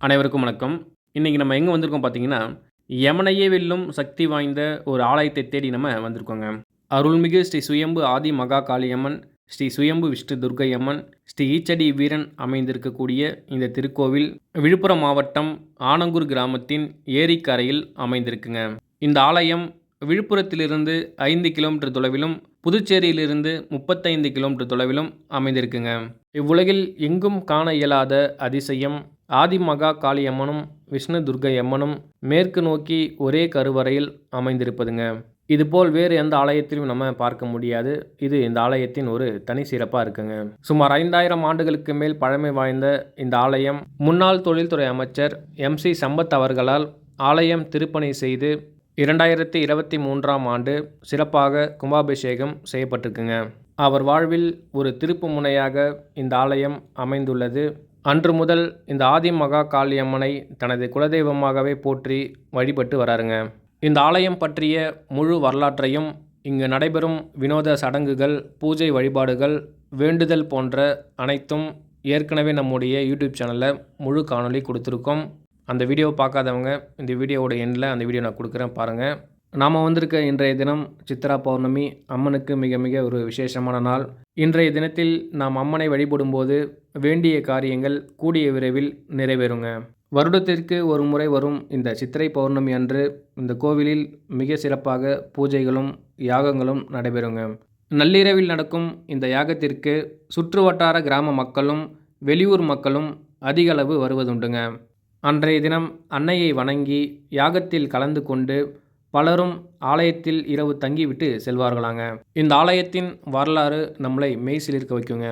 அனைவருக்கும் வணக்கம். இன்றைக்கி நம்ம எங்கே வந்திருக்கோம் பார்த்தீங்கன்னா, யமனையே வெல்லும் சக்தி வாய்ந்த ஒரு ஆலயத்தை தேடி நம்ம வந்திருக்கோங்க. அருள்மிகு ஸ்ரீ சுயம்பு ஆதி மகா காளியம்மன், ஸ்ரீ சுயம்பு விஷ்ணு துர்க்கையம்மன், ஸ்ரீ ஈச்சடி வீரன் அமைந்திருக்கக்கூடிய இந்த திருக்கோவில் விழுப்புரம் மாவட்டம் ஆனங்கூர் கிராமத்தின் ஏரிக்கரையில் அமைந்திருக்குங்க. இந்த ஆலயம் விழுப்புரத்திலிருந்து 5 கிலோமீட்டர் தொலைவிலும், புதுச்சேரியிலிருந்து 35 கிலோமீட்டர் தொலைவிலும் அமைந்திருக்குங்க. இவ்வுலகில் எங்கும் காண இயலாத அதிசயம் ஆதிமகா காளியம்மனும் விஷ்ணு துர்க்கையம்மனும் மேற்கு நோக்கி ஒரே கருவறையில் அமைந்திருப்பதுங்க. இதுபோல் வேறு எந்த ஆலயத்திலும் நம்ம பார்க்க முடியாது. இது இந்த ஆலயத்தின் ஒரு தனி சிறப்பாக இருக்குங்க. சுமார் 5000 ஆண்டுகளுக்கு மேல் பழமை வாய்ந்த இந்த ஆலயம் முன்னாள் தொழில்துறை அமைச்சர் MC சம்பத் அவர்களால் ஆலயம் திருப்பணி செய்து 2023ஆம் ஆண்டு சிறப்பாக கும்பாபிஷேகம் செய்யப்பட்டிருக்குங்க. அவர் வாழ்வில் ஒரு திருப்பு முனையாக இந்த ஆலயம் அமைந்துள்ளது. அன்று முதல் இந்த ஆதிமகா காளியம்மனை தனது குலதெய்வமாகவே போற்றி வழிபட்டு வராருங்க. இந்த ஆலயம் பற்றிய முழு வரலாற்றையும், இங்கு நடைபெறும் வினோத சடங்குகள், பூஜை வழிபாடுகள், வேண்டுதல் போன்ற அனைத்தும் ஏற்கனவே நம்முடைய யூடியூப் சேனலில் முழு காணொளி கொடுத்துருக்கோம். அந்த வீடியோவை பார்க்காதவங்க இந்த வீடியோவோட எண்டில் அந்த வீடியோ நான் கொடுக்குறேன் பாருங்கள். நாம் வந்திருக்க இன்றைய தினம் சித்ரா பௌர்ணமி. அம்மனுக்கு மிக மிக ஒரு விசேஷமான நாள். இன்றைய தினத்தில் நாம் அம்மனை வழிபடும்போது வேண்டிய காரியங்கள் கூடிய விரைவில் நிறைவேறுங்க. வருடத்திற்கு ஒரு முறை வரும் இந்த சித்திரை பௌர்ணமி அன்று இந்த கோவிலில் மிக சிறப்பாக பூஜைகளும் யாகங்களும் நடைபெறுங்க. நள்ளிரவில் நடக்கும் இந்த யாகத்திற்கு சுற்றுவட்டார கிராம மக்களும் வெளியூர் மக்களும் அதிகளவு வருவதுண்டுங்க. அன்றைய தினம் அன்னையை வணங்கி யாகத்தில் கலந்து கொண்டு பலரும் ஆலயத்தில் இரவு தங்கிவிட்டு செல்வார்களாங்க. இந்த ஆலயத்தின் வரலாறு நம்மளை மெய்சிலிருக்க வைக்குங்க.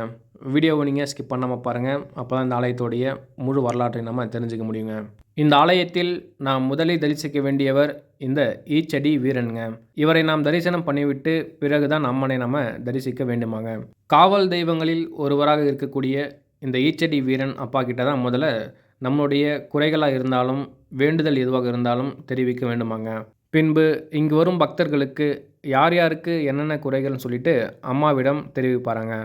வீடியோவை நீங்கள் ஸ்கிப் பண்ணாமல் பாருங்கள். அப்போ தான் இந்த ஆலயத்தோடைய முழு வரலாற்றை நம்ம தெரிஞ்சுக்க முடியுங்க. இந்த ஆலயத்தில் நாம் முதலில் தரிசிக்க வேண்டியவர் இந்த ஈச்சடி வீரனுங்க. இவரை நாம் தரிசனம் பண்ணிவிட்டு பிறகுதான் அம்மனை நம்ம தரிசிக்க வேண்டுமாங்க. காவல் தெய்வங்களில் ஒருவராக இருக்கக்கூடிய இந்த ஈச்சடி வீரன் அப்பா கிட்ட தான் முதல்ல நம்முடைய குறைகளாக இருந்தாலும் வேண்டுதல் எதுவாக இருந்தாலும் தெரிவிக்க வேண்டுமாங்க. பின்பு இங்கு வரும் பக்தர்களுக்கு யார் யாருக்கு என்னென்ன குறைகள்னு சொல்லிட்டு அம்மாவிடம் தெரிவிப்பாராங்க.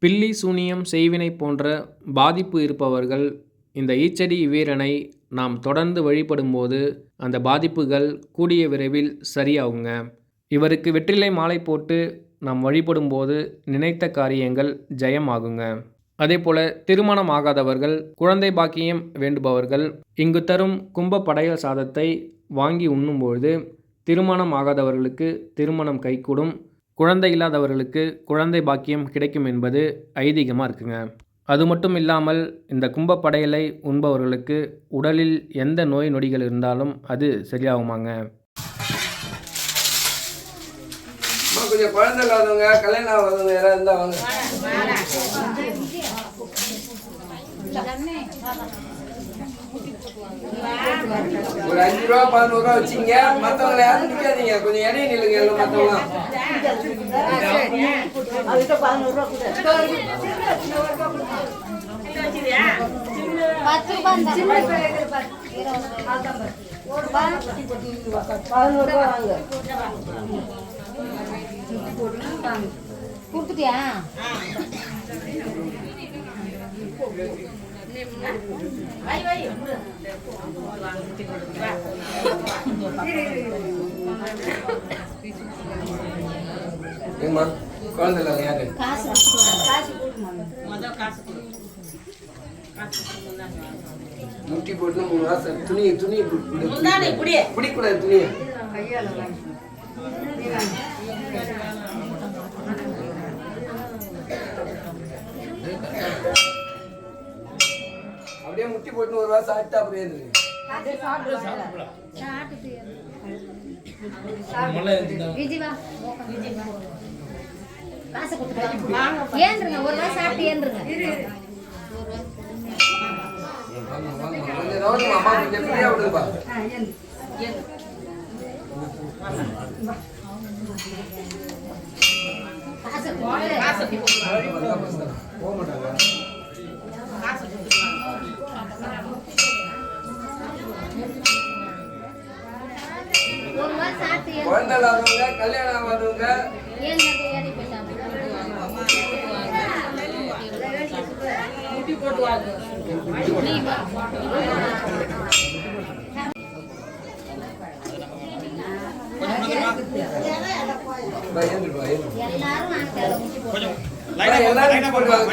பில்லி சூனியம் செய்வினை போன்ற பாதிப்பு இருப்பவர்கள் இந்த ஈச்சடி வீரனை நாம் தொடர்ந்து வழிபடும்போது அந்த பாதிப்புகள் கூடிய விரைவில் சரியாகுங்க. இவருக்கு வெற்றிலை மாலை போட்டு நாம் வழிபடும்போது நினைத்த காரியங்கள் ஜெயமாகுங்க. அதேபோல் திருமணம் ஆகாதவர்கள், குழந்தை பாக்கியம் வேண்டுபவர்கள் இங்கு தரும் கும்ப படையல் சாதத்தை வாங்கி உண்ணும்பொழுது திருமணம் ஆகாதவர்களுக்கு திருமணம் கைகூடும், குழந்தை இல்லாதவர்களுக்கு குழந்தை பாக்கியம் கிடைக்கும் என்பது ஐதீகமாக இருக்குங்க. அது மட்டும் இல்லாமல் இந்த கும்ப படையலை உண்பவர்களுக்கு உடலில் எந்த நோய் நொடிகள் இருந்தாலும் அது சரியாகுமாங்க. கொஞ்சம் குழந்தை இல்லாதவங்க, கல்யாணம் ஆகாதவங்க யாராவது இருந்தா வாங்க. ஒரு 5 ரூபா 11 ரூபா வச்சுங்க. மற்றவங்களை யாரும் நிற்காதீங்க, கொஞ்சம் இடையே நில்லுங்க. எல்லாம் மற்றவங்க கொடுத்துட்டியா? ஏமா குழந்தை இல்லாத யாரு? முட்டி போட்டு 3 மாசம் துணி பிடிக்கூடாது. துணியை அப்படியே முட்டி போட்டு 1 வாரம் சாப்பிட்டா அப்படியே ஏன்றுங்க ஒரு வாரம் சாப்பிட்டு ஏன்றுங்க. அம்மா கொஞ்சம் ஃப்ரீயா விடுப்பா. போக மாட்டாங்க. குழந்தை இல்லாதவங்க, கல்யாணம் ஆகாதவங்க எல்லாரும் போட்டுவாங்க.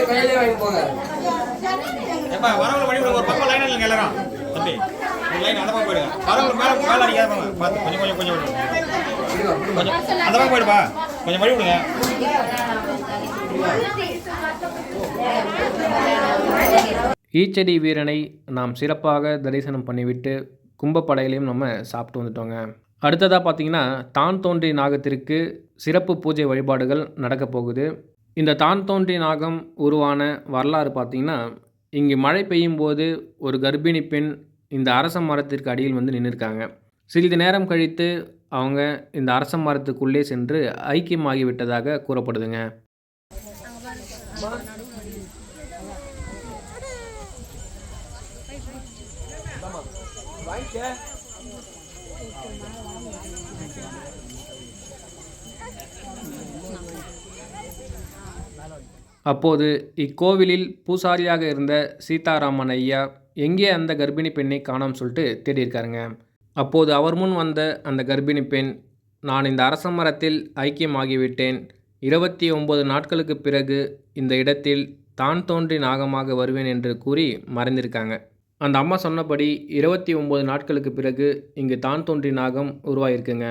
கையிலே வாங்கி போங்க. வரவங்க வழி ஒரு பக்கம் லைன் இல்லைங்க. எல்லாரும் தம்பி லைன் அந்த பக்கம் போயிடுங்க. வரவங்க மேலே அடிக்காத பார்த்து கொஞ்சம் கொஞ்சம் அந்த பக்கம் போயிடுப்பா. கொஞ்சம் வழி விடுங்க. ஈச்சடி வீரனை நாம் சிறப்பாக தரிசனம் பண்ணிவிட்டு கும்பப்படையிலையும் நம்ம சாப்பிட்டு வந்துட்டோங்க. அடுத்ததாக பார்த்திங்கன்னா தான் தோன்றி நாகத்திற்கு சிறப்பு பூஜை வழிபாடுகள் நடக்க போகுது. இந்த தான் தோன்றி நாகம் உருவான வரலாறு பார்த்திங்கன்னா, இங்கு மழை பெய்யும் போது ஒரு கர்ப்பிணி பெண் இந்த அரச மரத்திற்கு அடியில் வந்து நின்றுருக்காங்க. சிறிது நேரம் கழித்து அவங்க இந்த அரச மரத்துக்குள்ளே சென்று ஐக்கியமாகிவிட்டதாக கூறப்படுதுங்க. அப்போது இக்கோவிலில் பூசாரியாக இருந்த சீதாராமன் ஐயா எங்கே அந்த கர்ப்பிணி பெண்ணை காணோம் சொல்லிட்டு தேடியிருக்காருங்க. அப்போது அவர் முன் வந்த அந்த கர்ப்பிணி பெண், நான் இந்த அரச மரத்தில் ஐக்கியமாகிவிட்டேன், 29 நாட்களுக்கு பிறகு இந்த இடத்தில் தான் தோன்றி நாகமாக வருவேன் என்று கூறி மறைந்திருக்காங்க. அந்த அம்மா சொன்னபடி 29 நாட்களுக்கு பிறகு இங்கு தான் தோன்றி நாகம் உருவாயிருக்குங்க.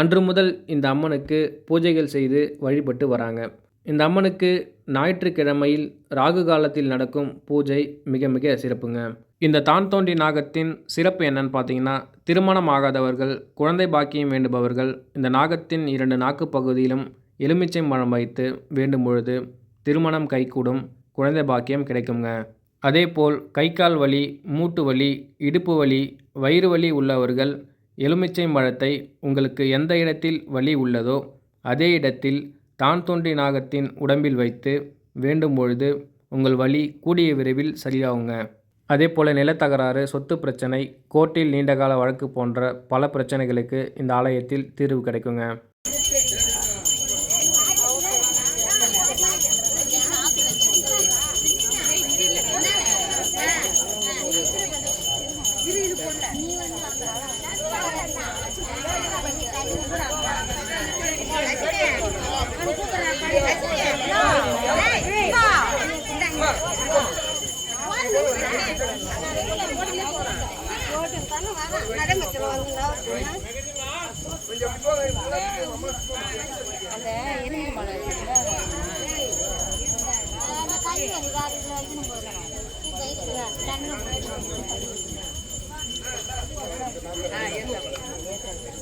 அன்று முதல் இந்த அம்மனுக்கு பூஜைகள் செய்து வழிபட்டு வராங்க. இந்த அம்மனுக்கு ஞாயிற்றுக்கிழமையில் ராகு காலத்தில் நடக்கும் பூஜை மிக மிக சிறப்புங்க. இந்த தான் தோன்றி நாகத்தின் சிறப்பு என்னன்னு பார்த்தீங்கன்னா, திருமணம் ஆகாதவர்கள், குழந்தை பாக்கியம் வேண்டுபவர்கள் இந்த நாகத்தின் 2 நாக்கு பகுதியிலும் எலுமிச்சை பழம் வைத்து வேண்டும் பொழுது திருமணம் கைகூடும், குழந்தை பாக்கியம் கிடைக்குங்க. அதேபோல் கை கால் வலி, மூட்டு வலி, இடுப்பு வலி, வயிறு வலி உள்ளவர்கள் எலுமிச்சை பழத்தை உங்களுக்கு எந்த இடத்தில் வலி உள்ளதோ அதே இடத்தில் தான் தோன்றி நாகத்தின் உடம்பில் வைத்து வேண்டும் பொழுது உங்கள் வலி கூடிய விரைவில் சரியாகுங்க. அதேபோல் நிலத்தகராறு, சொத்து பிரச்சனை, கோர்ட்டில் நீண்டகால வழக்கு போன்ற பல பிரச்சனைகளுக்கு இந்த ஆலயத்தில் தீர்வு கிடைக்குங்க.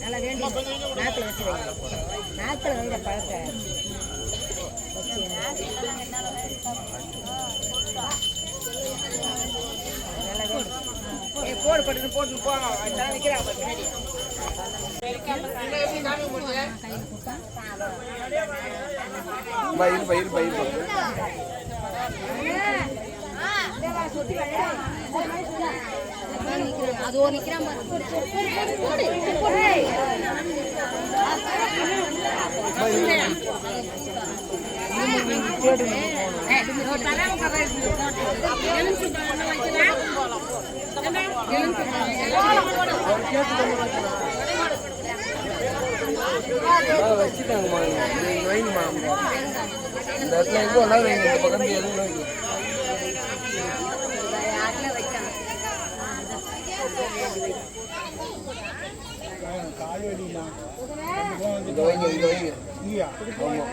நல்லா வேண்டி நாக்கில் வச்சு நாக்கில் வைக்கிற பழத்தை போடு போட்டு போட்டு போனோம் வைக்கிறாங்க பின்னாடி அது ஒரு நிக்கிறான் வச்சுட்டாங்கம்மா வைங்கம்மா இந்த இடத்துல எங்கே ஒன்றா வைங்க இந்த பக்கத்து எதுவும் வைங்க இது வைங்க இது வைங்க ஆமாம்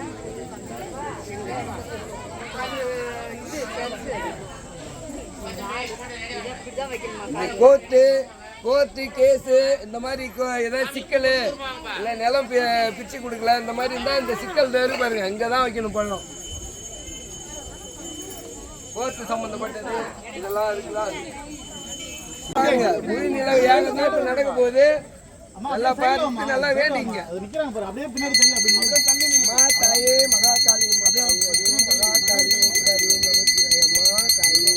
கோர்ட்டு கேஸு இந்த மாதிரி ஏதாவது சிக்கல் இல்லை நிலம் பிச்சு கொடுக்கல இந்த மாதிரி இருந்தால் இந்த சிக்கல் தவிர பாருங்க இங்கே தான் வைக்கணும் பழம் கோர்ட்டு சம்மந்தப்பட்டது இதெல்லாம் இருக்கலாம் பாருங்க முழு நிலம் ஏகதான் இப்போ நடக்க போகுது நல்லா பார்த்து நல்லா வேண்டிங்க மா தாயே மகாகாளி மகாகாளி மா தாயே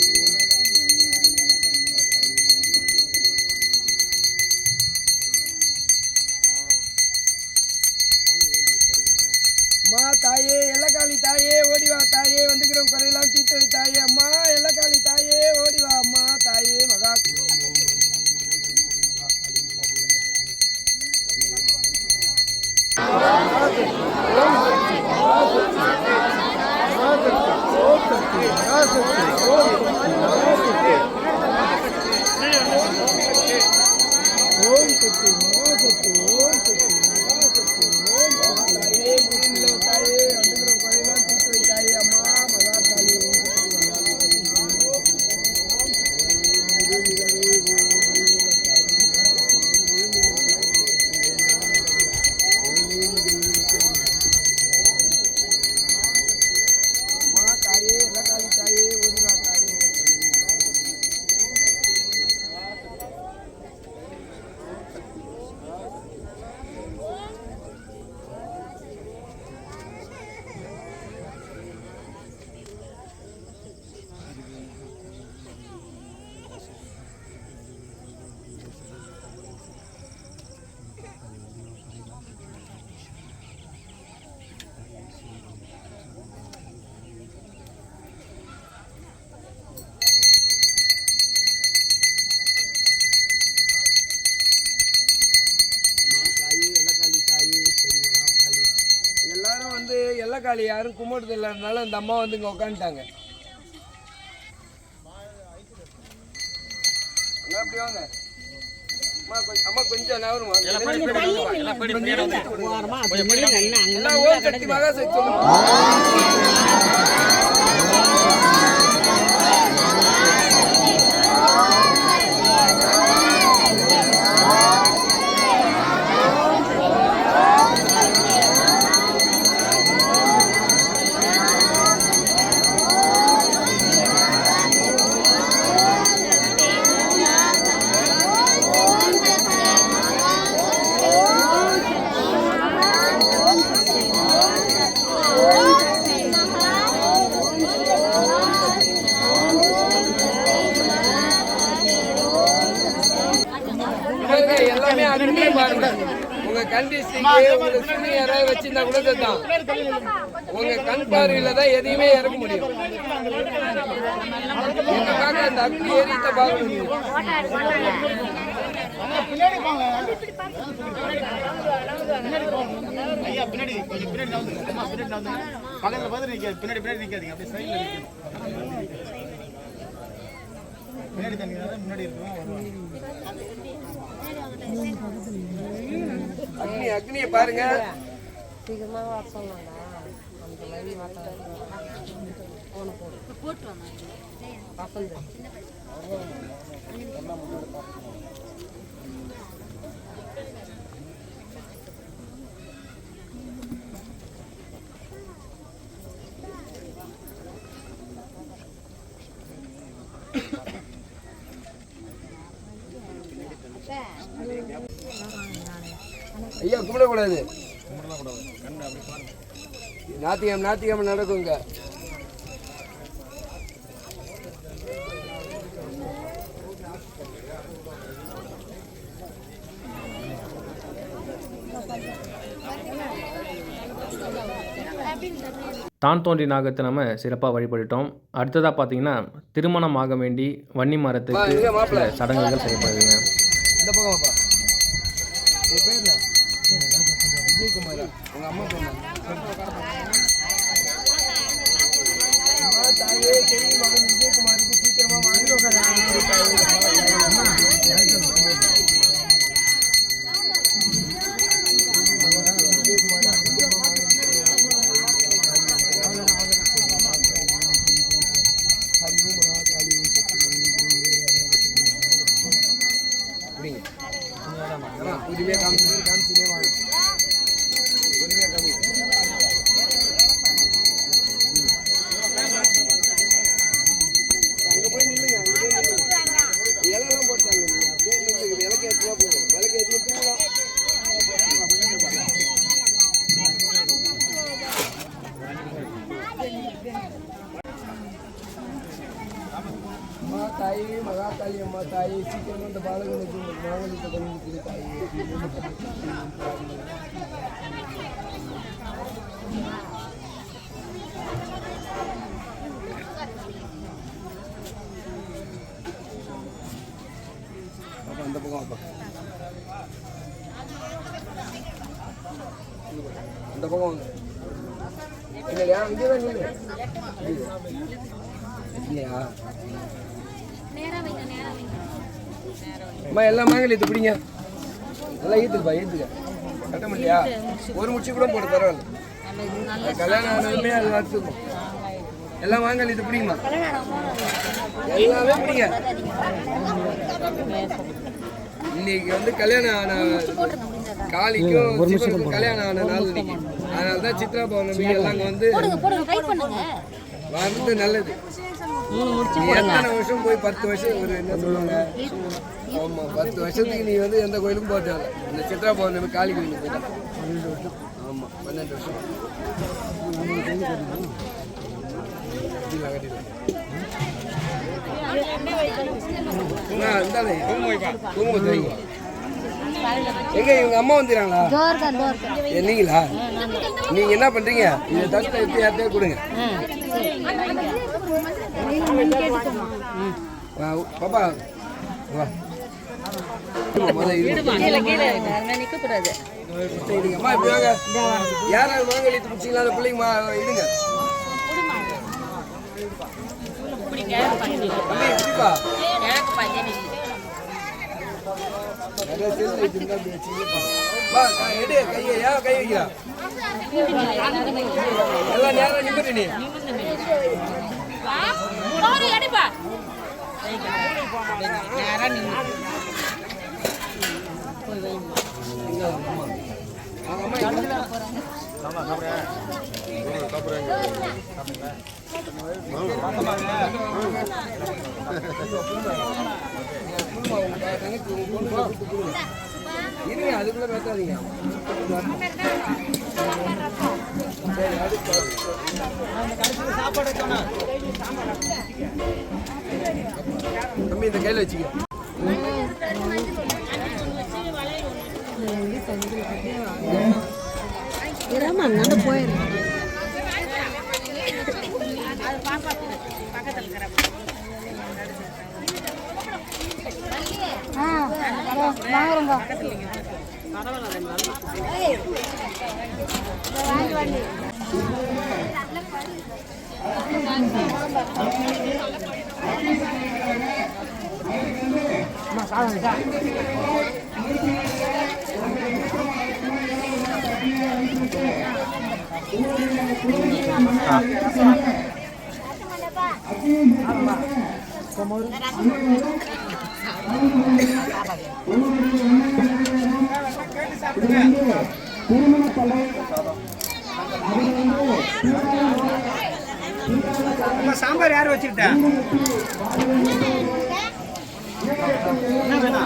அம்மா தாயே எல்லக்காளி தாயே ஓடிவா தாயே வந்துக்கிறோம் குறையெல்லாம் தீர்த்து வை தாயே அம்மா எல்லக்காளி தாயே ஓடிவா அம்மா தாயே மகா எல்லக்காளி யாரும் கும்பிடுறது இல்லைனால இந்த அம்மா வந்து இங்கே உட்காந்துட்டாங்க. அப்படி வாங்க அம்மா கொஞ்சம் நவருமா ஓம் சக்தி மகா சக்தி எல்லாமே அருமையா பாருங்க. உங்க கண்டிஸ்டிக்கு உங்க சுனி யாராவது வச்சிருந்தா கூட தான் உங்க கண் பார்வையில தான் எதையுமே இறக்க முடியும். உங்க காக்க அந்த அக்னி எரித்த பாருங்க பின்னாடி போங்க. ஐயா பின்னாடி கொஞ்சம் பின்னாடி நவுந்து. அம்மா பின்னாடி நவுந்து. பக்கத்துல பார்த்து நிக்காது. பின்னாடி நிக்காதீங்க. அப்படியே சைடுல நிக்கணும். பின்னாடி தண்ணி முன்னாடி இருக்கும். அக்னியை பாருங்க. சீக்கிரமா வர சொன்னாங்க. அந்த மாதிரி போட்டு வசந்த் ஐயா கும்பிடக்கூடாது. ஞாயிற்றுக்கிழமை நடக்குங்க. தான் தோன்றி நாகத்தை நம்ம சிறப்பாக வழிபட்டுட்டோம். அடுத்ததாக பார்த்தீங்கன்னா திருமணம் ஆக வேண்டி வன்னி மரத்துக்கு சில சடங்குகள் செய்யப்படுதுங்க. இந்த பக்கம் வாப்பா. உன் பேர் என்ன? விஜயகுமாரா? உங்க அம்மா பேர் என்ன? அம்மா தாயே சரி மகன் விஜயகுமாருக்கு சீக்கிரமா வாங்கி பொறுமையாக காமிச்சுனே வாங்க. பொறுமையாக காமி. அங்கே போய் நில்லுங்க. இலையெல்லாம் போட்டாங்க. அப்படியே நில்லுங்க. விளக்கு ஏற்றினா போதும். விளக்கு ஏற்றி தூங்கலாம். அம்மா தாயி மகாகாளி அம்மா தாயி சீக்கிரம் இந்த பாலகனுக்கு மாவட்டத்தை பண்ணிட்டு தாயி. அப்பா அந்த பக்கம் அப்பா அந்த பக்கம் வாங்க. இல்லையா இங்கே தான் இல்லையா? அம்மா எல்லாம் மாங்கல்யத்தை பிடிங்க. நல்லா ஈத்துக்குப்பா ஈத்துக்க. கட்ட முடியா? ஒரு முடிச்சு கூட போட்டு பரவாயில்ல. கல்யாணம் ஆனதுமே அது நடத்துக்கும். எல்லாம் மாங்கல்யத்தை பிடிங்கம்மா. எல்லாமே பிடிங்க. இன்னைக்கு வந்து கல்யாணம் ஆன காளிக்கும் சிவனுக்கும் கல்யாணம் ஆன நாள் இன்னைக்கு. அதனால தான் சித்ரா பௌர்ணமி எல்லாம் அங்கே வந்து வந்து நல்லது. எத்தனை வருஷம் போய் 10 வருஷம் ஒரு என்ன சொல்லுவாங்க? ஆமாம் 10 வருஷத்துக்கு நீ வந்து எந்த கோயிலுக்கும் போட்டால இந்த சித்ரா பௌர்ணமி காளி கோயிலுக்கு போயிட்டா 12 வருஷம். ஆமாம் 12 வருஷம். இருந்தாலே குங்குமம் தெரியும். எங்க இவங்க அம்மா வந்துடுறாங்களா? நீங்களா? நீங்க என்ன பண்றீங்க? இதை தட்டு எடுத்து யார்கிட்டயே கொடுங்க. பாப்பா வா. அம்மா இப்படி வாங்க. யாராவது மாங்கல்யத்தை பிடிச்சிங்களா? அந்த பிள்ளைங்க இடுங்க. எப்படிப்பா நிறைய செல் வச்சிருந்தா எடு கையை ஏன் கை வைக்கிறா? எல்லாம் நேரம் நிமிட்டு நீ இருங்க அதுக்குள்ள பேசாதீங்க. தம்பி இந்த கையில் வச்சுக்க. போயிரு வாங்குறோங்க. வாங்கி வாங்கி சாம்பார் யார் வச்சுக்கிட்டா என்ன வேணா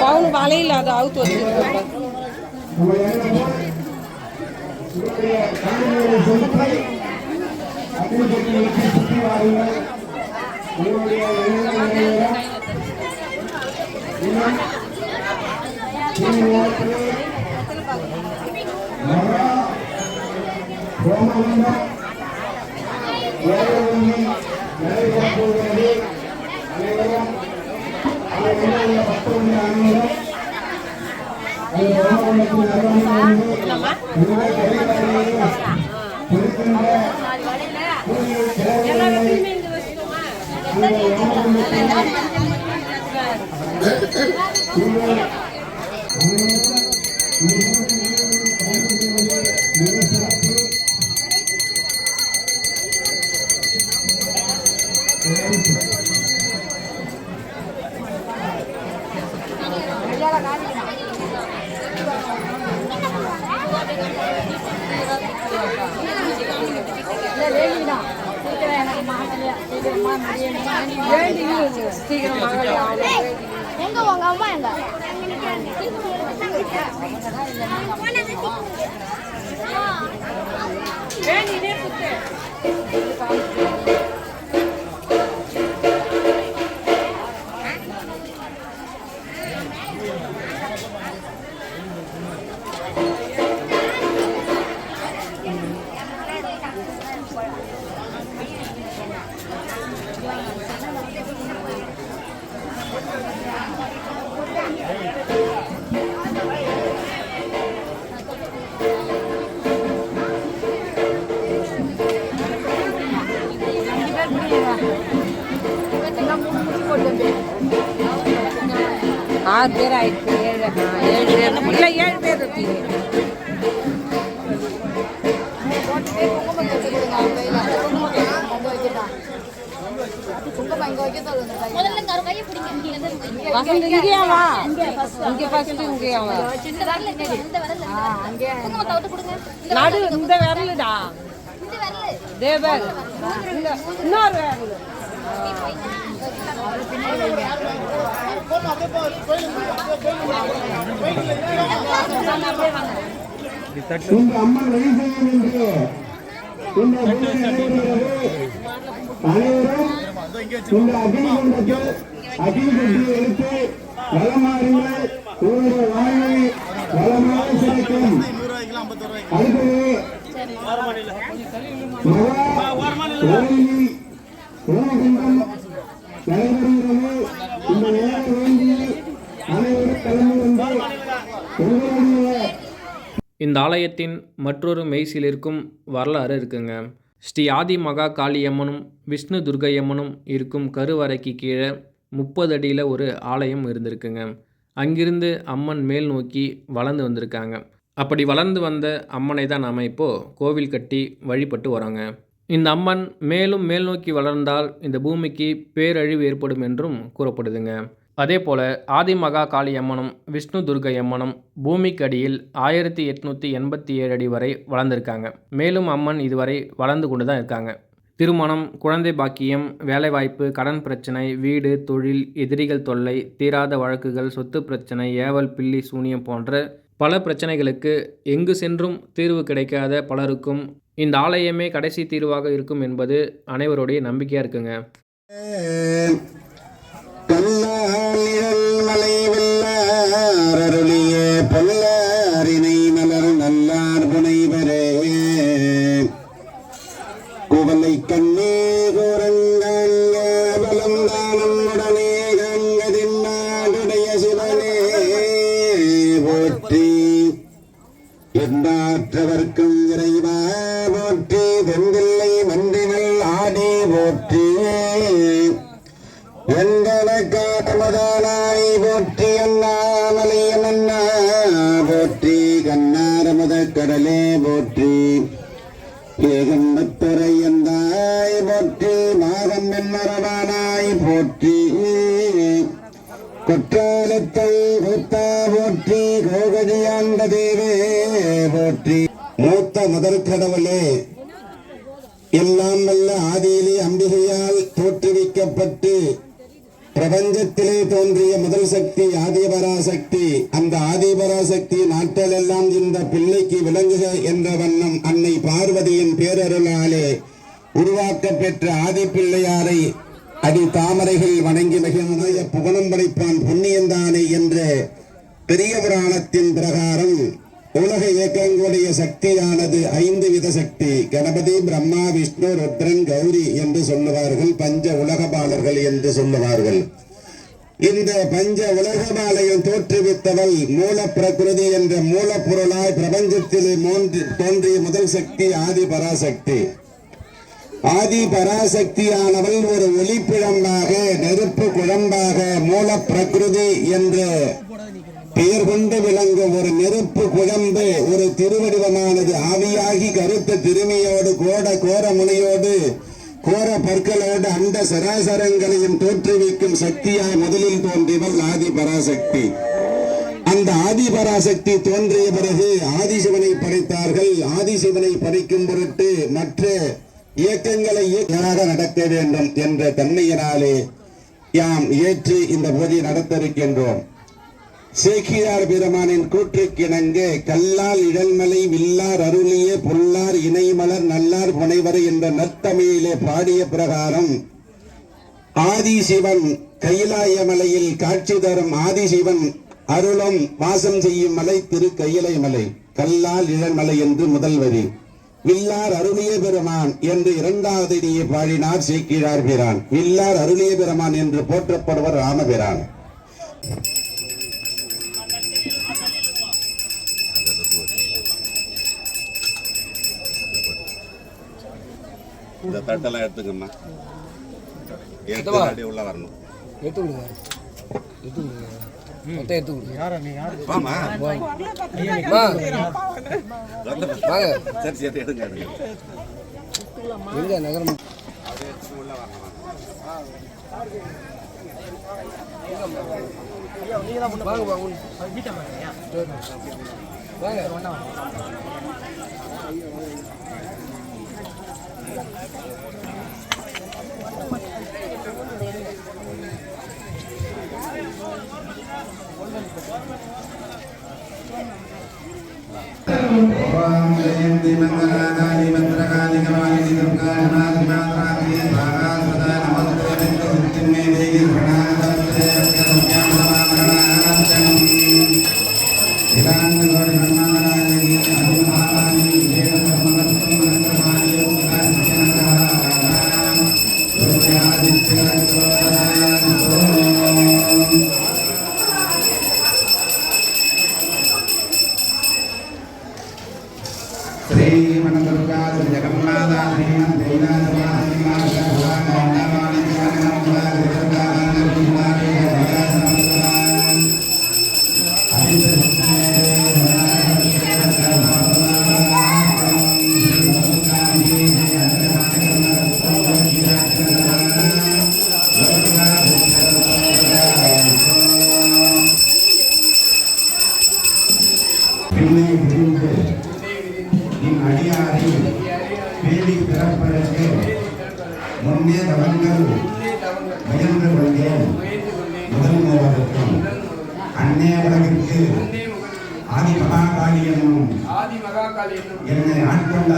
பவுன் வலையில் அதை அவுத்து வச்சுருக்கோம். எங்க உங்க அம்மா எங்க ஆறு பேர் ஆயிடுச்சு. ஏழு பேர் இல்லை, 7 பேர் இருக்கீங்க. வசந்த் இங்கேயா வா, இங்கே ஃபர்ஸ்ட் இங்கேயா வா. நடு இந்த விரலுடா, தேவர் இன்னொரு விரல். இந்த அம்மன் வழி செய்யும் என்று இந்த அனைவரும் இந்த அக்னிகுண்டத்தில் அக்னிகுண்டியை எடுத்து வளமாறுங்கள். உங்களுடைய வாழ்வை வளமாக சிறக்கும். அடுத்தது ஹோமகுண்டம் நடைபெறுகிறது. இந்த நேர வேண்டி அனைவரும் கலந்து கொண்டு உங்களுடைய இந்த ஆலயத்தின் மற்றொரு மெய்சிலிருக்கும் வரலாறு இருக்குங்க. ஸ்ரீ ஆதி மகா காளியம்மனும் விஷ்ணு துர்க்கையம்மனும் இருக்கும் கருவறைக்கு கீழே 30 அடியில் ஒரு ஆலயம் இருந்திருக்குங்க. அங்கிருந்து அம்மன் மேல் நோக்கி வளர்ந்து வந்திருக்காங்க. அப்படி வளர்ந்து வந்த அம்மனை தான் நாம் இப்போது கோவில் கட்டி வழிபட்டு வரோங்க. இந்த அம்மன் மேலும் மேல் நோக்கி வளர்ந்தால் இந்த பூமிக்கு பேரழிவு ஏற்படும் என்றும் கூறப்படுதுங்க. அதே போல் ஆதிமகா காளி அம்மனும் விஷ்ணு துர்க்கை அம்மனும் பூமிக்கு அடியில் 1887 அடி வரை வளர்ந்துருக்காங்க. மேலும் அம்மன் இதுவரை வளர்ந்து கொண்டு தான் இருக்காங்க. திருமணம், குழந்தை பாக்கியம், வேலைவாய்ப்பு, கடன் பிரச்சனை, வீடு, தொழில், எதிரிகள் தொல்லை, தீராத வழக்குகள், சொத்து பிரச்சனை, ஏவல், பில்லி, சூனியம் போன்ற பல பிரச்சனைகளுக்கு எங்கு சென்றும் தீர்வு கிடைக்காத பலருக்கும் இந்த ஆலயமே கடைசி தீர்வாக இருக்கும் என்பது அனைவருடைய நம்பிக்கையாக இருக்குங்க. கல்லால் வெள்ளார் அருளிய பொல்லாரினை மலர் நல்லார் புனைவரே குவலை கண்ணே கூறங்காங்க பலந்தானம் உடனே கங்கதின் நாடுடைய சிவனே போற்றி எண்ணாற்றவர்க்கும் இறைவா போற்றி வெந்தில்லை மன்றினல் ஆடி போற்றி எங்கனக்காமதானாய் போற்றி அண்ணாமலையமன்னா போற்றி கண்ணாரமுத கடலே போற்றி ஏகம்பத்துறை எந்தாய் போற்றி மாகம் மரபானாய் போற்றி குற்றாலத்தை கூத்தா போற்றி கோகதியாண்ட தேவே போற்றி மூத்த முதல் கடவுளே எல்லாம் வல்ல ஆதியிலே அம்பிகையால் தோற்றுவிக்கப்பட்டு பிரபஞ்சத்திலே தோன்றிய முதல் சக்தி ஆதிபராசக்தி. அந்த ஆதிபராசக்தி நாட்கள் எல்லாம் இந்த பிள்ளைக்கு விளங்குக என்ற வண்ணம் அன்னை பார்வதியின் பேரருளாலே உருவாக்க பெற்ற ஆதி பிள்ளையாரை அடி தாமரைகள் வணங்கி மிகுந்த புகழும் படைப்பான் புண்ணியந்தானே என்ற பெரிய புராணத்தின் பிரகாரம் உலக இயக்கங்களுடைய சக்தியானது 5 வித சக்தி. கணபதி, பிரம்மா, விஷ்ணு, ருத்ரன், கௌரி என்று சொல்லுவார்கள். பஞ்ச உலகபாலர்கள் என்று சொல்லுவார்கள். இந்த பஞ்ச உலகபாலையும் தோற்றுவித்தவள் மூல பிரகிருதி என்ற மூலப்பொருளாய் பிரபஞ்சத்திலே தோன்றிய முதல் சக்தி ஆதி பராசக்தி. ஆதி பராசக்தியானவள் ஒரு ஒளிப்பிழம்பாக, நெருப்பு குழம்பாக, மூல பிரகிருதி என்ற பெயர் கொண்டு விளங்கும் ஒரு நெருப்பு குழம்பு, ஒரு திருவடிவமானது ஆவியாகி கருத்த திருமையோடு கோர முனையோடு கோர பற்களோடு அண்ட சராசரங்களையும் தோற்றுவிக்கும் சக்தியாய் முதலில் தோன்றியவள் ஆதி பராசக்தி. அந்த ஆதி பராசக்தி தோன்றிய பிறகு ஆதிசிவனை படைத்தார்கள். ஆதிசிவனை படைக்கும் பொருட்டு மற்ற இயக்கங்களை நடக்க வேண்டும் என்ற தன்மையினாலே யாம் ஏற்று இந்த பூஜையை நடத்த இருக்கின்றோம். சேக்கிழார் பெருமானின் கூற்றுக்கிணங்க கல்லால் இழல்மலை வில்லார் அருளிய பொல்லார் இணைமலர் நல்லார் புனைவர் என்ற நற்தமிழிலே பாடிய பிரகாரம் ஆதிசிவன் கைலாய மலையில் காட்சி தரும் ஆதிசிவன் அருளும் வாசம் செய்யும் மலை திரு கையிலை மலை. கல்லால் இழல்மலை என்று முதல் வரி, வில்லார் அருளிய பெருமான் என்று இரண்டாவது அடியை பாடினார் சேக்கிழார் பிரான். வில்லார் அருளிய பெருமான் என்று போற்றப்படுவர் ராமபிரான். இந்த தட்டெல்லாம் எடுத்துக்கம்மா, எடுத்து உள்ள வரணும். எடுத்து விடுங்க, எடுத்து விடுங்க, எடுத்து விடுங்க. வாமா வாங்க, சரி சரி எடுங்க எடுங்க. எங்க நகரம் உள்ள வரணும். வாங்க வாங்க வாங்க. ஓம் ஜெயந்தி மங்களகாரி மந்திரகாரி கமாலி துர்காநாத் மாத்ராத்ரி பாகாஸ்வத நமஸ்தே விஷ்ணு சித்திமே தேவி பிரணாதே சம்யாமநாமநாதம் இலான் கோடி பிரம்மாராயி அனுமானானி வேத சமவஸ்து மந்திரமாயோ சிவாஜ்ஞானாம் श्री मनदुर्गा जगन्माता श्रीमन देवनाथ தவங்கள் முயன்று கொண்டேன் முதல் மூவருக்கும் அன்னே உலகிற்கு ஆதி மகாகாளி என்னும் என்னை ஆட்கொண்ட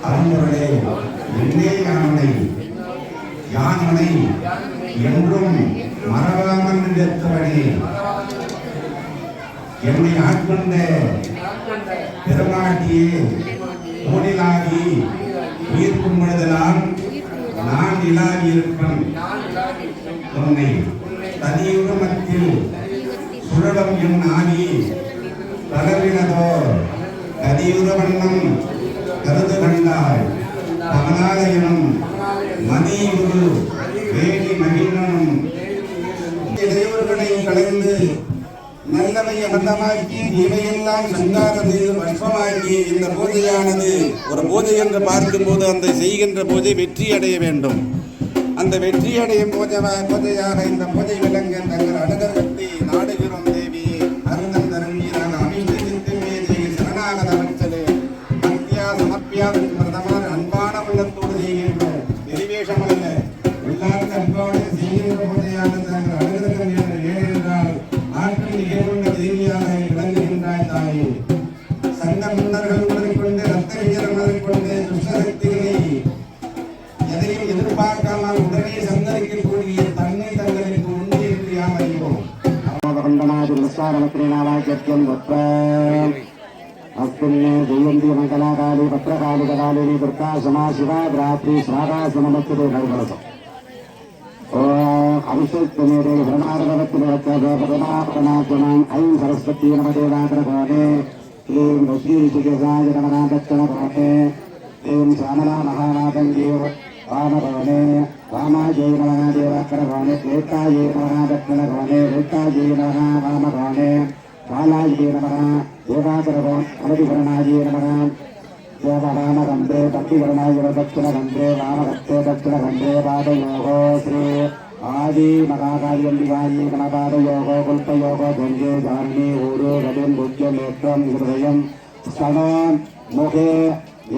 அரும்பொருளே என்னே யானை என்றும் மறவாமல் நிறுத்தவனே என்னை ஆட்கொண்ட பெருமாட்டியே ஓடிலாகி உயிர்க்கும் பொழுதெல்லாம் நான் இலாகி இருக்கும் உன்னை தனியுடமத்தில் சுழலும் என் ஆகி தளர்வினதோ கதியுற வண்ணம் கருது கண்டாய் கமலாலயனும் மதியுரு வேணி மகிழனும் இடையூறுகளை கலைந்து நல்லவையை மந்தமாக்கி இவையெல்லாம் சங்காரம் செய்து வன்பமாக்கி இந்த பூஜையானது ஒரு பூஜை என்று பார்க்கும்போது அந்த செய்கின்ற பூஜை வெற்றி அடைய வேண்டும். அந்த வெற்றி அடையும் பூஜையாக இந்த பூஜை விளங்க தங்கள் அனுகரத்தை நாடுகிறோம் தேவியே அருந்தம் தருவீராக அமிழ்ந்து சரணாகத வச்சலே அத்தியா சமர்ப்பியா பிரதமான அன்பான உள்ளத்தோடு செய்கின்ற நெறிவேஷம் அல்ல எல்லாருக்கும் அன்போடு செய்கின்ற பூஜையாக தங்கள் அனுகரம் என்று ஏனென்றால் ஆற்றில் நிகழ்வுள்ள தேவியாக விளங்குகின்றாய் தாயே. சங்க முன்னர்கள் முதற்கொண்டு ரத்த விஜயம் முதற்கொண்டு துஷ்டசக்திகளை எதையும் எதிர்பார்க்காமல் உடனே சங்கரிக்கக்கூடிய தன்னை தங்களுக்கு உண்மை என்று யாம் அறிவோம். ஜெயந்தி மங்களாகாலி பத்ரகாலி கதாலினி துர்கா சமா சிவா ராத்திரி ஸ்ராகாசனமத்திலே நல்வரசம் அபிஷேக்தமேரே பிரணாரணத்தினாம் ஐம் சரஸ்வதி நமதேவாகரகோணே ஏம் லக்ஷ்மீசிகேசாய நமனா தட்சணகோணே ஏம் சாமலா மகாநாதங்கேவ வாமகோணே வாமாஜை நமனா தேவாகரகோணே ஏகாயை நமனா தட்சணகோணே ஏகாஜை நமனா வாமகோணே பாலாஜை நமனா தேவாகரகோண் அனதிகரணாஜை நமனா தேவராமகந்தே பக்திகரணாய தட்சிணகந்தே வாமகத்தே தட்சிணகந்தே பாதயோகோ ஸ்ரீ ஆதி மகாகாரியம்பிகாயி கணபாதயோகோ குல்பயோகோ கங்கே தாரிணி ஊரு கடிம் புத்தியம் ஏற்றம் ஹிருதயம் ஸ்தனோன் முகே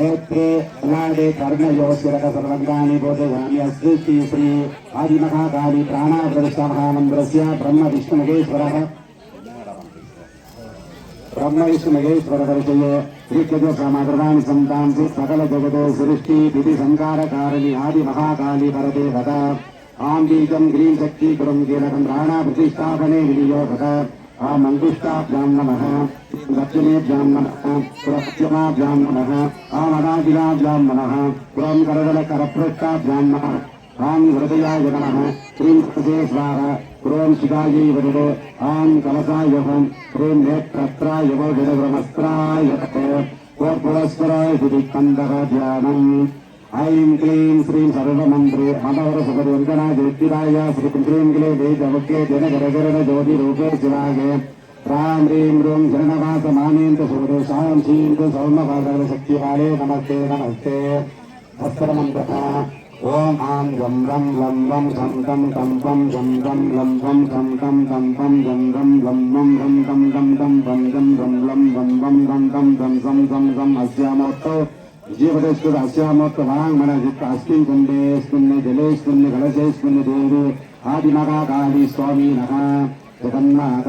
ஏத்ரே எல்லாடே கர்ணயோசிரக சர்வங்காணி போதயாமி அஸ்தி ஸ்ரீ ஆதி மகாகாளி பிராணாபிரதிஷ்ட மகாமந்திரஸ்ய பிரம்ம விஷ்ணு மகேஸ்வரः ब्रह्म विष्णु महेश्वर परिचये श्रीकृत समागृतानि संतांसि सकल जगतो सृष्टि विधि संकार कारिणी आदि महाकाली परदे वद आं बीजं ग्रीं शक्ति गुरुं कीलकं राणा प्रतिष्ठापने विनियोगः आं मङ्गुष्ठाभ्यां नमः दक्षिणेभ्यां नमः पुरस्यमाभ्यां नमः आं अनादिलाभ्यां नमः पुरं करदलकरपृष्ठाभ्यां नमः आं हृदयाय नमः श्रीं हृदयेश्वर पुरों शिवायै वदते आं कलसाय हं प्रें नेत्रत्राय वोढिरब्रह्मस्त्राय कोर्पुरस्वराय दिक्कन्दः ध्यानम् ऐं क्लीं श्रीं सर्वमन्त्रे मनोहरसुखदेवगणादेव्याय श्रीं क्लीं क्ले वेदमुखे जनगरगरण ज्योतिरूपे शिवाय रां ह्रीं रूं शरणवासमानेन्द्रसूरे शां श्रीं सौम्यपादशक्तिकाले नमस्ते नमस्ते हस्तमन्त्रः ओम आं गं रं लं वं खं कं तं पं गं रं लं वं खं कं तं पं गं रं लं वं खं कं तं पं गं रं लं वं वं खं कं तं सं सं सं अस्यामोत्तो जीवदेस्तु अस्यामोत्तो वाङ्मनजित् अस्मिन् कुण्डेऽस्मिन् जलेऽस्मिन् कलशेऽस्मिन् देवी आदिमहाकाली स्वामी नमः जगन्नाथ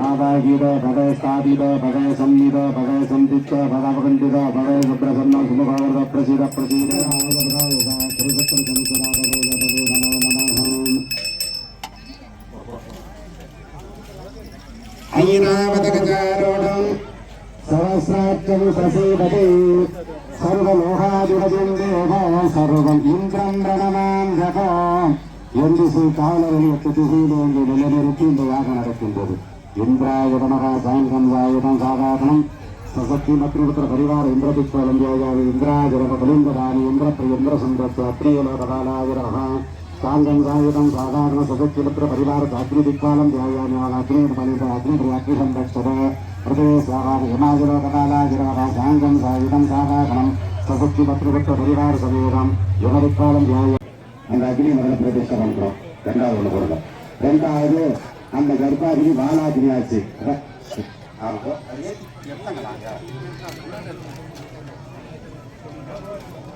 आवागीद भवे स्थापित भवे संविद भवे संतिच्छ भवकण्डित भवे सुप्रसन्न सुमुखवर्ध प्रसीद प्रसीद ऐरावतगजारूढं सहस्राक्षं ससीदते सर्वलोहादिवजं देवो सर्वम् इन्द्रं प्रणमाम्यहो என்று காலவெளி திசையிலே என்று நிலைநிறுத்தி இந்த யாகம் நடக்கின்றது. இந்திராயுதனக சாயங்காயுதம் சாதாரணம் சசக்தி மற்றும் பரிவார இந்திரபித்வலந்தியாயாவி இந்திராஜனக கலிந்ததானி இந்திர சந்தத்து அத்ரியலோகபாலாயுரக சாங்கம் சாயுதம் சாதாரண சசக்தி புத்திர பரிவார அக்னி திக்வாலம் தியாயானி அக்னி பலித அக்னி அக்னி சந்தக்ஷர ஹிருதய சாகார யமாஜலோகபாலாயுரக சாங்கம் சாயுதம் சாதாரணம் சசக்தி புத்திர பரிவார சமேதம் யமதிக்வாலம் தியாய அந்த அக்னி முதல்ல பிரதிஷ்டை பண்றோம். ரெண்டாவது ஒண்ணு போடுறோம். ரெண்டாவது அந்த கர்ப்பாகினி பாலாகினி ஆச்சு.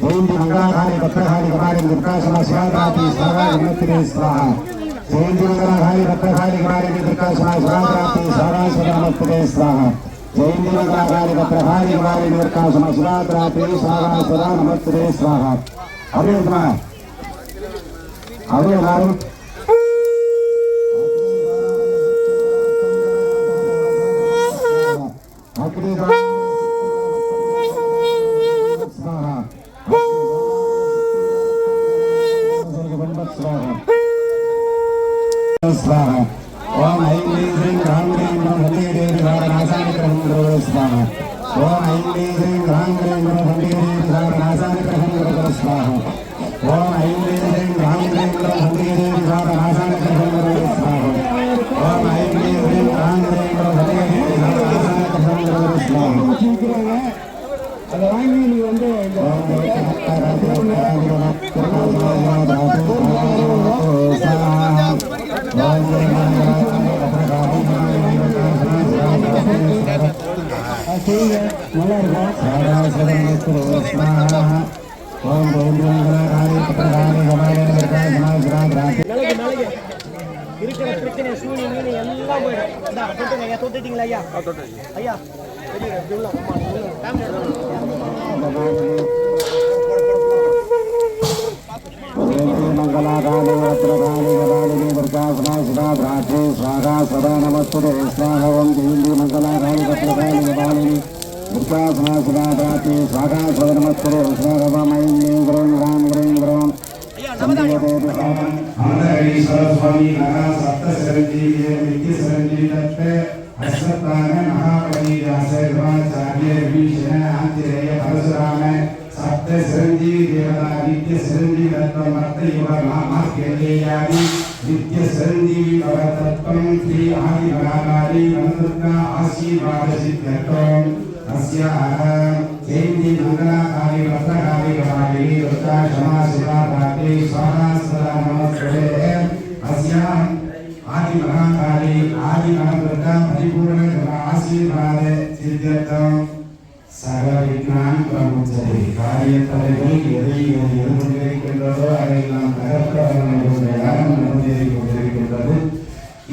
जयंती मंगलाकाली भद्रकाली कुमारी दुर्गा क्षमा शिवरात्रि स्वाहा नमस्ते स्वाहा जयंती मंगलाकाली भद्रकाली कुमारी दुर्गा क्षमा शिवरात्रि स्वाहा नमस्ते स्वाहा जयंती मंगलाकाली भद्रकाली कुमारी दुर्गा क्षमा शिवरात्रि स्वाहा नमस्ते स्वाहा अरे अरे स्वाहा ओम ऐं ह्रीं ह्रीं ह्रां ह्रीं भण्डे देवी नासानिग्रहं गुरवे स्वाहा ओम ऐं ह्रीं ह्रीं ह्रां ह्रीं भण्डे देवी नासानिग्रहं गुरवे स्वाहा ओम ऐं ह्रीं ह्रीं ह्रां ह्रीं भण्डे देवी नासानिग्रहं गुरवे स्वाहा ओम ऐं ह्रीं ह्रीं ह्रां ह्रीं भण्डे देवी नासानिग्रहं गुरवे स्वाहा அதை வாங்கி நீ வந்து நல்லா இருக்கும் இருக்கிற பிரச்சனை சூழ்நிலை எல்லாம் போயிடும் ஐயா தோத்துட்டீங்களா ஐயா ஐயா मंगलाकाले वस्त्रकाले गदालिनी वर्षासना सदा भ्राते स्वाहा सदा नमस्ते स्वाहा ओम जयंती मंगलाकाले वस्त्रकाले गदालिनी वर्षासना सदा भ्राते स्वाहा सदा नमस्ते स्वाहा ओम ऐं ह्रीं ह्रीं ह्रां ह्रीं ह्रां स्वामी नाना सप्त सरंजीवी नित्य सरंजीवी तत्व अस्वत्थान महाबली व्यासर्वाचार्य विभीषण आंजनेय परशुराम सप्त सरंजीवी देवता नित्य सरंजीवी तत्व मर्त युव मार्कण्डेयादि नित्य सरंजीवी भवतत्वं श्री आदि महाकाली वनदुर्गा आशीर्वाद सिद्ध्यर्थं अस्याः जयंती मंगलाकाली भद्रकाली कपालिनी दुर्गा क्षमा शिवा धात्री स्वाहा सदा नमस्ते अस्याः आदि महाकाली आदि महादुर्गा परिपूर्ण आशीर्वाद सिद्ध्यर्थं சகல விக்னான் பிரமுச்சரி காரியத்தலைகள் எதை எதிர்கொண்டிருக்கின்றதோ அதை நாம் நடந்திருக்கின்றது.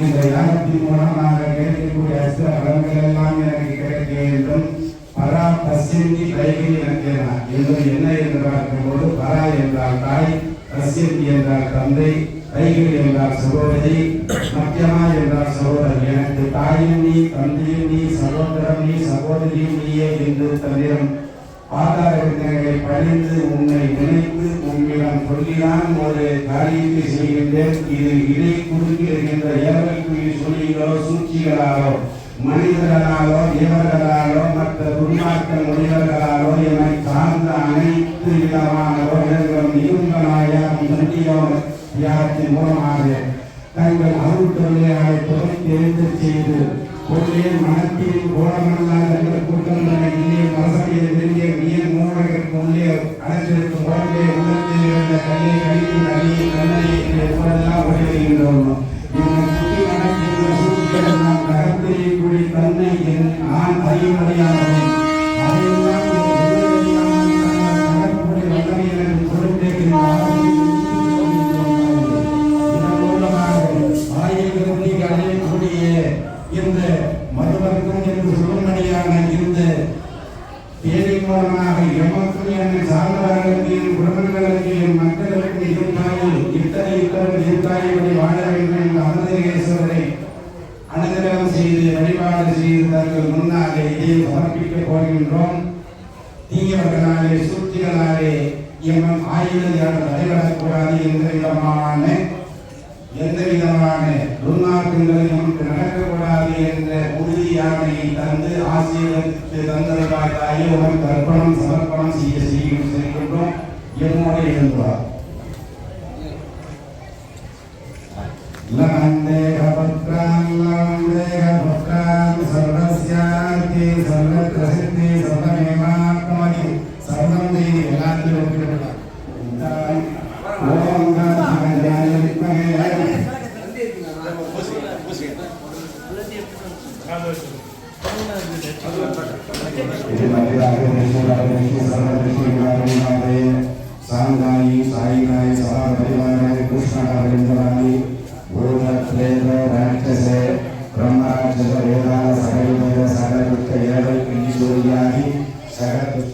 இந்த யாகத்தின் மூலமாக கிடைக்கக்கூடிய அஸ்திர பலன்கள் எல்லாம் எனக்கு கிடைக்க வேண்டும். பரா பசிந்தி கைகளில் பார்க்கும்போது பரா என்றால் தாய், கசியந்தி என்றால் தந்தை, கைகள் என்றால் சகோதரி, மத்தியமா என்றால் சகோதரர். எனக்கு தாயும் நீ, தந்தையும் நீ, சகோதரம் நீ, சகோதரியும் நீயே என்று தன்னிடம் ஆதார வித்தங்களை பணிந்து உன்னை நினைத்து உன்னிடம் சொல்லிதான் ஒரு காரியத்தை செய்கின்றேன். இது இடை குறுக்கி இருக்கின்ற ஏவல்குறி சொல்லிகளோ சூழ்ச்சிகளாலோ மனிதர்களாலோ இவர்களாலோ மற்ற துன்மார்க்க மொழிகளாலோ என்னை சார்ந்த அனைத்து விதமான ரோகங்களும் இருங்களாயாம் யாத்தின் மூலமாக தங்கள் அருள் தொழிலாளை தொடர்ந்து எழுந்து செய்து பொருளே மனத்தின் கோலமல்லாத கூட்டங்களை நீயே மரசமையை நெருங்கிய நீர் மூலகற்கு உள்ளே அடைந்திருக்கும் உடம்பே உள்ளத்தில் இருந்த கையை கழித்து அடியை கண்ணை எப்போதெல்லாம் வருகின்றோம். தன்னை நான் அறிவுடையானவன் அதையெல்லாம் இந்த மதுவர்க்கம் என்று சுப்பிரமணியான இந்த தேரின் மூலமாக எமக்கும் என்னை சார்ந்தவர்களுக்கு என் குடும்பங்களுக்கு என் மக்களுக்கு இருக்காயில் இத்தனை இருக்காய்களை வாழ வேண்டும் என்ற அமர்தேஸ்வரரை அனுகிரகம் செய்து வழிபாடு செய்து தங்கள் முன்னாலே இதை சமர்ப்பிக்கப் போகின்றோம். தீயவர்களாலே சூழ்ச்சிகளாலே எம்மன் ஆயுதம் தடைபடக்கூடாது எந்த விதமான துன்மார்க்கங்களும் நமக்கு நடக்கக்கூடாது என்ற உறுதியானையை தந்து ஆசீர்வதித்து தந்ததற்காக தாயே உனக்கு அர்ப்பணம் சமர்ப்பணம் செய்கின்றோம். என்னோடு எழுந்தார் சர்வசியாதி சர்வகிரசித்தி சர்வமேமாத்மனி சர்வம் தேவி எல்லாத்திலும் சாங்காயி சாயிகாய் சபா பரிவாராய் கிருஷ்ணாரவிந்தராணி பூத பிரேத ராட்சச பிரம்மராட்சச வேதான சகல சகலுக்க ஏழை கிஞ்சூரியாகி சகல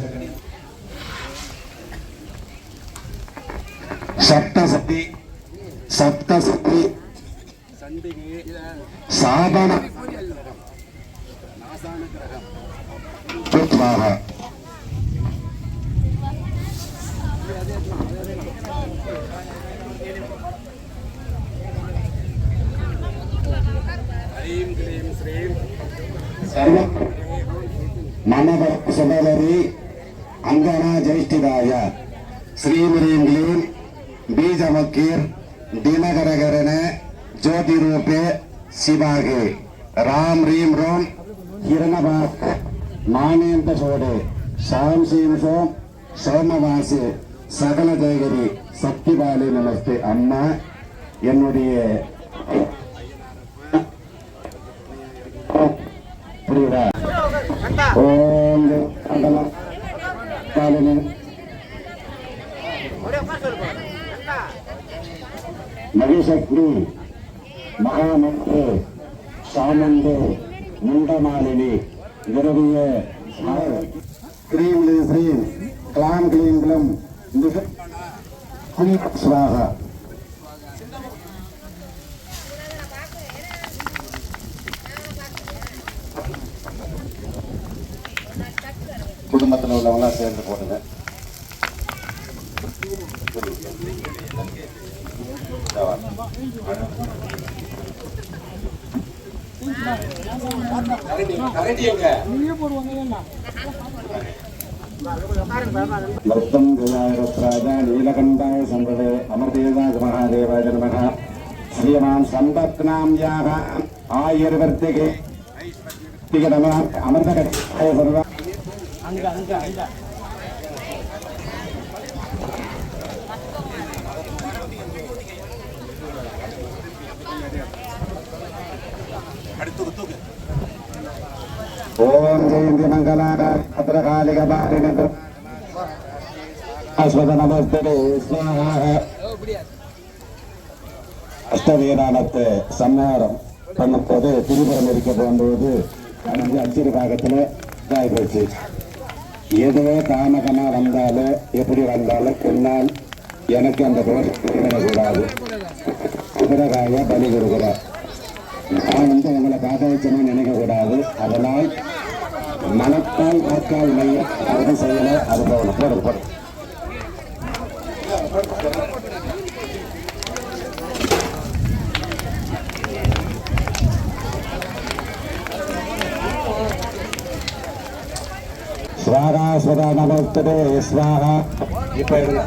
சப்தசதி சப்தசதி சாதன புத்வாக சர்வ மனவ சுபவரி அங்கனா ஜெயிஷ்டிதாய ஸ்ரீமரீம் க்ளீம் பீஜமக்கீர் தினகரகரண ஜோதிரூபே சிவாகே ராம் ரீம் ரோம் ஹிரணபாக் மானேந்த சோடே சாம் சீம் சோம் சோமவாசி சகல ஜெயகிரி சக்திபாலி நமஸ்தே. அம்மா என்னுடைய புரியுதா? ஓம் மகிஷக்தி மகாமந்திரே சாமந்தே முண்டமாலினி விரவிய கிரீம் ஸ்ரீம் கிளாம் கிளீம் கிளம் ஸ்வாகா. குடும்பத்தில் உள்ளவங்களாம் சேர்ந்து போடுங்க. நீலகண்டாய சம்பவே அமர்தேவாஜ மகாதேவாஜ நமக. ஸ்ரீமான் சம்பத்னாம் யாக ஆயுர்வர்த்திகே நம அமிர்த கட்டாய சர்வ ஓம் ஜெயந்தி மங்களாக பத்ரகாலிக பாலின அஸ்வத நமஸ்தே ஸ்வாஹ. அஷ்டவீரானத்தை சம்ஹாரம் பண்ணும்போது திரிபுரம் இருக்க போகும்போது அச்சிறு பாகத்தில் இதாகி போச்சு. ஏதோ தாமகமா வந்தாலும் எப்படி வந்தாலும் பின்னால் எனக்கு அந்த தோஷக்கூடாது. குதிரகாய பலி கொடுக்கிறார். நான் உங்களை காக்க வச்சோம்னு நினைக்க கூடாது. அதனால் மனத்தால் வாக்கால் மைய அது செய்யல. அது போகணும். போடும் போடும். ஸ்வாகா ஸ்வதா நமஸ்தே ஸ்வாகா. இப்ப எடுங்க.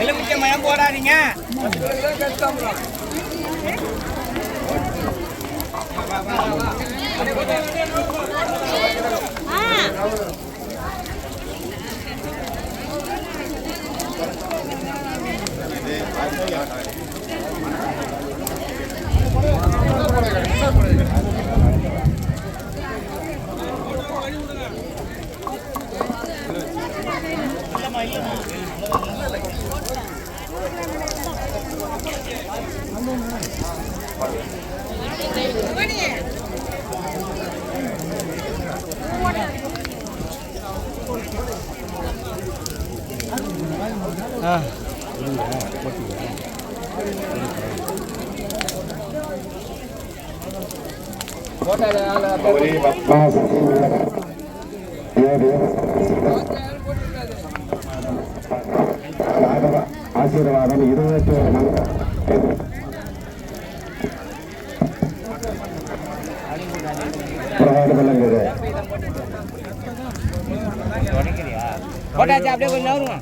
எலுமிச்சை மயம் போடாதீங்க. ஆசீர்வாதம் 21 போட்டாச்சு. அப்படியே கொஞ்சம் நவருங்க.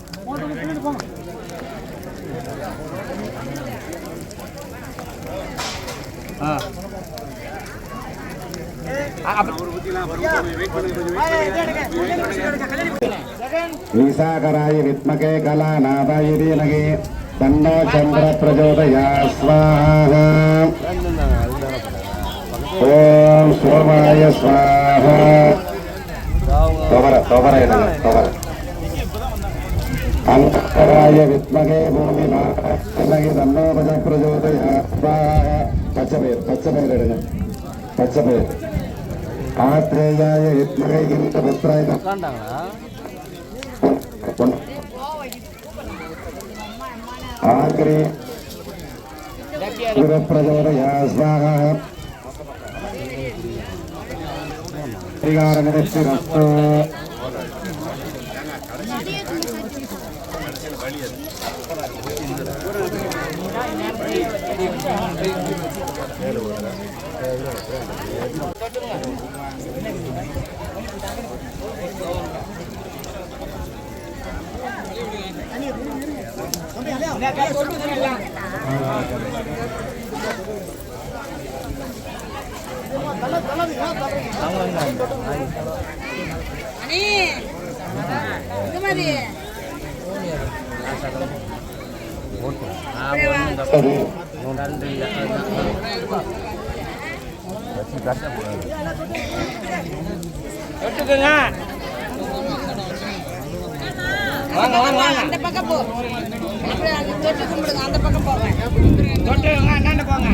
निशाकराय विद्महे कलानादाय धीमहि तन्नो चन्द्र प्रचोदयात् स्वाहा। ओम सोमाय स्वाहा। अंतराय विद्महे भूमिमाय तन्नो प्रचोदयात् स्वाहा। पच्चपेर आत्रेयाय विद्महे इंद्रपुत्राय आग्रे प्रचोदयात् स्वाहा। श्रीगारगणेशस्तु அந்த பக்கம் போ. தொட்டு கும்பிடுங்க. அந்த பக்கம் போங்க. தொட்டு அண்ணாண்ட போங்க.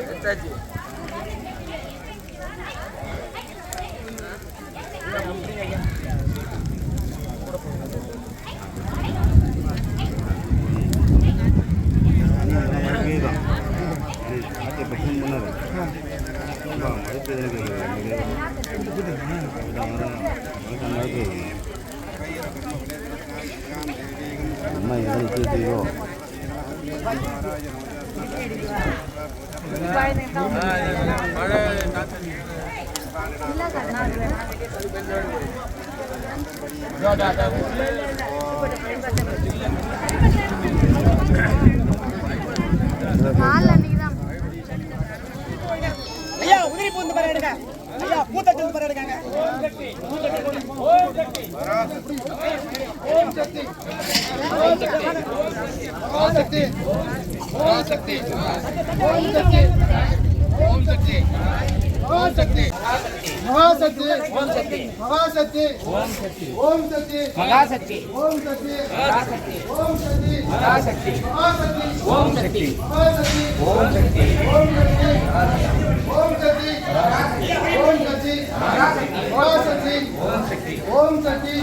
எடுத்தாச்சு. ஐயா உதிரி பூந்து பர எடுங்க. ஐயா பூத்தட்டு பர எடுங்க. ஓம் சக்தி. ஓம் சக்தி. ஓம் சக்தி. ஓம் சக்தி. ஓம் சக்தி. ஓம் சக்தி. ஓம் சக்தி. மகாசக்தி. ஓம் சக்தி. மகாசக்தி. ஓம் சக்தி. ஓம் சக்தி. மகாசக்தி. ஓம் சக்தி. மகாசக்தி. ஓம் சக்தி. மகாசக்தி. மகாசக்தி. ஓம் சக்தி. மகாசக்தி. ஓம் சக்தி. ஓம் சக்தி. ஓம் சக்தி. ஓம் சக்தி. மகாசக்தி. ஓம் சக்தி. ஓம் சக்தி.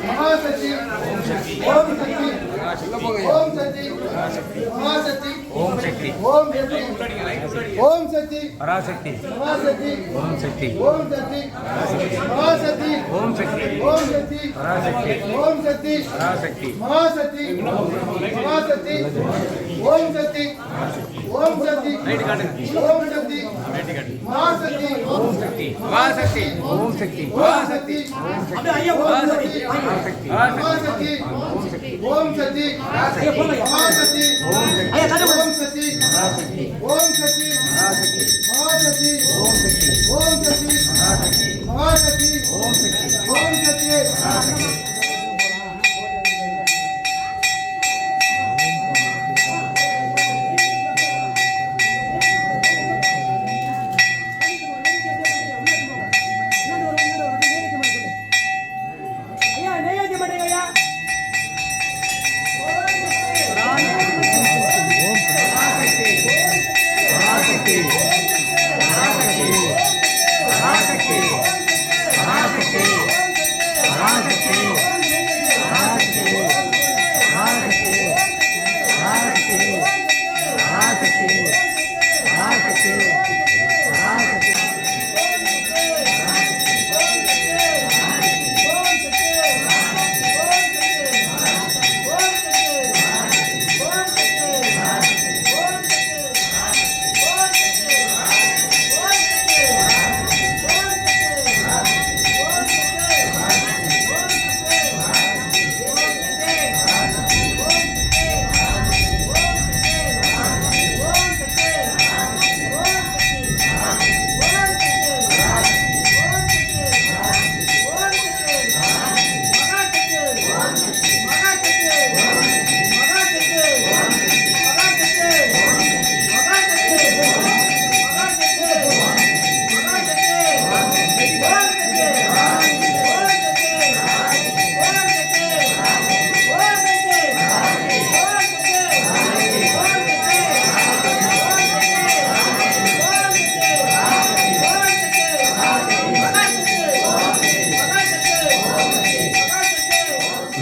மகாசக்தி. ஓம் சக்தி. ஓம் சக்தி. ஓம் சக்தி. மகாசக்தி. ஓம் சக்தி. ஓம் சக்தி. ஓம் சக்தி. பராசக்தி. மகாசக்தி. ஓம் சக்தி. ஓம் சக்தி. மகாசக்தி. ஓம் சக்தி. ஓம் சக்தி. பராசக்தி. ஓம் சக்தி. பராசக்தி. மகாசக்தி. மகாசக்தி. ஓம் சக்தி. ஓம் சக்தி. ரைட் காட்டுங்க. ஓம் சக்தி. ரைட் காட்டுங்க. மகாசக்தி. ஓம் சக்தி. மகாசக்தி. ஓம் சக்தி. மகாசக்தி. ஓம் சக்தி. ஐயா மகாசக்தி. மகாசக்தி. மகாசக்தி. ஓம் சக்தி. ஓம் சக்தி. மகாசக்தி. மகாசக்தி. ஓம் சக்தி. ஐயா காட்டு. ஓம் சக்தி. மகாசக்தி. ஓம் சக்தி. மகாசக்தி. மகாசக்தி. ஓம் சக்தி. ஓம் சக்தி. மகாசக்தி. மகாசக்தி. ஓம் சக்தி. ஓம் சக்தி. மகாசக்தி.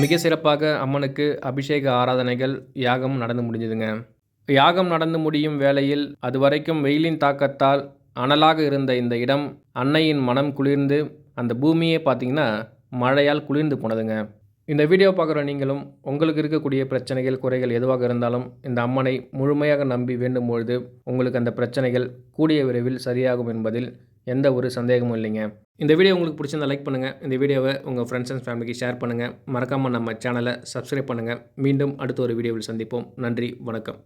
மிக சிறப்பாக அம்மனுக்கு அபிஷேக ஆராதனைகள் யாகம் நடந்து முடிஞ்சுதுங்க. யாகம் நடந்து முடியும் வேளையில் அதுவரைக்கும் வெயிலின் தாக்கத்தால் அனலாக இருந்த இந்த இடம் அன்னையின் மனம் குளிர்ந்து அந்த பூமியே பார்த்திங்கன்னா மழையால் குளிர்ந்து போனதுங்க. இந்த வீடியோ பார்க்குற நீங்களும் உங்களுக்கு இருக்கக்கூடிய பிரச்சனைகள் குறைகள் எதுவாக இருந்தாலும் இந்த அம்மனை முழுமையாக நம்பி வேண்டும் பொழுது உங்களுக்கு அந்த பிரச்சனைகள் கூடிய விரைவில் சரியாகும் என்பதில் எந்த ஒரு சந்தேகமும் இல்லைங்க. இந்த வீடியோ உங்களுக்கு பிடிச்சிருந்தா லைக் பண்ணுங்கள். இந்த வீடியோவை உங்கள் ஃப்ரெண்ட்ஸ் அண்ட் ஃபேமிலிக்கு ஷேர் பண்ணுங்கள். மறக்காமல் நம்ம சேனலை சப்ஸ்கிரைப் பண்ணுங்கள். மீண்டும் அடுத்த ஒரு வீடியோவில் சந்திப்போம். நன்றி, வணக்கம்.